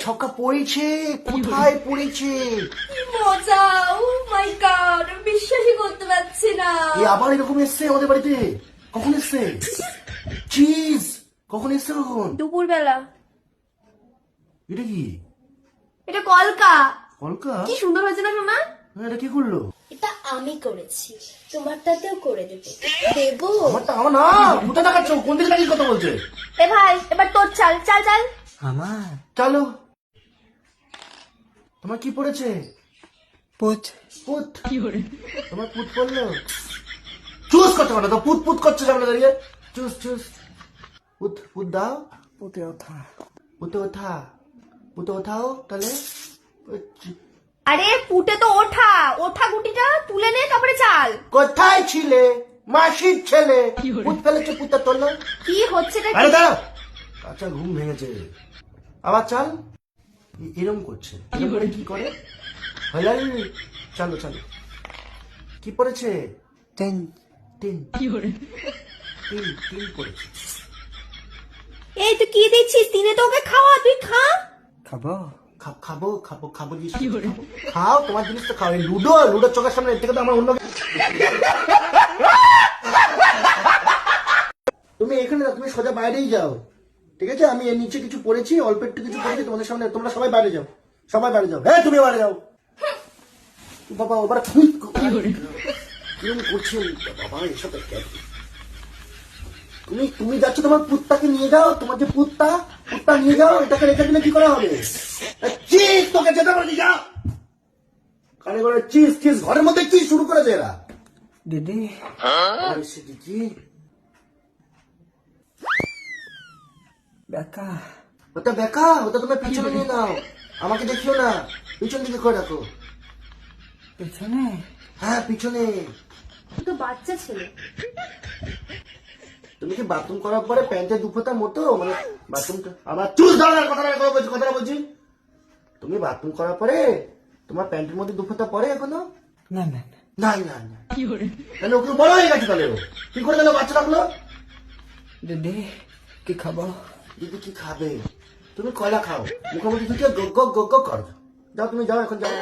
ছক্কা পড়েছে, কোথায় পড়েছে? কি মজা! ও মাই গড, বিশ্বাসই করতে পারছি না। এ আবার এরকম এসছে আমাদের বাড়িতে? কখন এসছে? চিজ কখন এসছে? কখন? দুপুরবেলা। এটা কি? এটা কলকা। কলকা? কি সুন্দর হয়েছে না সোনা? এটা কি করলো? এটা আমি করেছি, তোমারটাতেও করে দেবো। দেবো? আমারটা আমার না, কোথায় দেখাচ্ছ? কোন দিকে দাঁড়িয়ে কথা বলছে? এ ভাই, এবার তোর চাল চাল চাল। আমার চলো। তোমার কি পড়েছে? পুত পুত। তোমার পুত পড়লো? চুজ করতে পারো তো, পুত পুত করছে সামনে দাঁড়িয়ে। Choose choose. পুত পুত দাও। পুতে ওঠা পুতে ওঠা। পুতে ওঠাও তাহলে। আরে পুটে তো ওঠা, ওঠা গুটিটা তুলে নে তারপরে চাল। কোথায় ছিলে? মাসির ছেলে। পুত ফেলেছে, পুতটা তোলো। কি হচ্ছে রে? আরে দাঁড়াও। আচ্ছা ঘুম ভেঙেছে। আবার চাল। এরম করছে। এরম করে কি করে? হালাই। চলো চলো। কি পড়েছে? তিন তিন। তিন তিন পড়েছে। এই তুই কি দিচ্ছিস? দিনে তো ওকে খাওয়া, তুই খা। খাবো খাবো খাবো খাবো জিনিস খাবো। খাও, তোমার জিনিস তো খাও। এই লুডো লুডোর চোখের সামনে এর থেকে তো আমার অন্য তুমি এখানে না, তুমি সোজা বাইরেই যাও, ঠিক আছে? আমি এর নিচে কিছু পড়েছি, অল্প একটু কিছু পড়েছি তোমাদের সামনে। তোমরা সবাই বাইরে যাও, সবাই বাইরে যাও। হ্যাঁ তুমি বাইরে যাও। বাবা ওবার কিরম করছেন বাবা এসব? তুমি তুমি যাচ্ছ, তোমার পুতটাকে নিয়ে যাও। তোমার যে পুতটা নিয়ে যাও। এটাকে রেখে দিলে কি করা হবে? চিজ তোকে যেতে পারি, যাও। কানে করে চিজ চিজ, ঘরের মধ্যে কি শুরু করেছে এরা? দিদি আরে সে দিদি, বেকা ওটা বেকা, ওটা তোমার পিছনে নিয়ে নাও। আমাকে দেখিও না, পিছন দিকে করে রাখো। পেছনে হ্যাঁ পিছনে। তো বাচ্চা ছেলে। তুমি কি বাথরুম করার পরে প্যান্টে দুফোটা মতো, মানে বাথরুমটা আমার চুল ধরার কথাটা বলছি। তুমি বাথরুম করার পরে তোমার প্যান্টের মধ্যে দুফোটা পরে এখনো? না না না নাই না না। তাহলে ওকে বড় হয়ে গেছে, তাহলে ও কি করে দিল বাচ্চা রাখলো? দিদি কি খাবো? দিদি কি খাবে? তুমি কয়লা খাও, মুখোমুখি দুটো গগ গগ গগ গগ করো। যাও তুমি যাও, এখন যাও।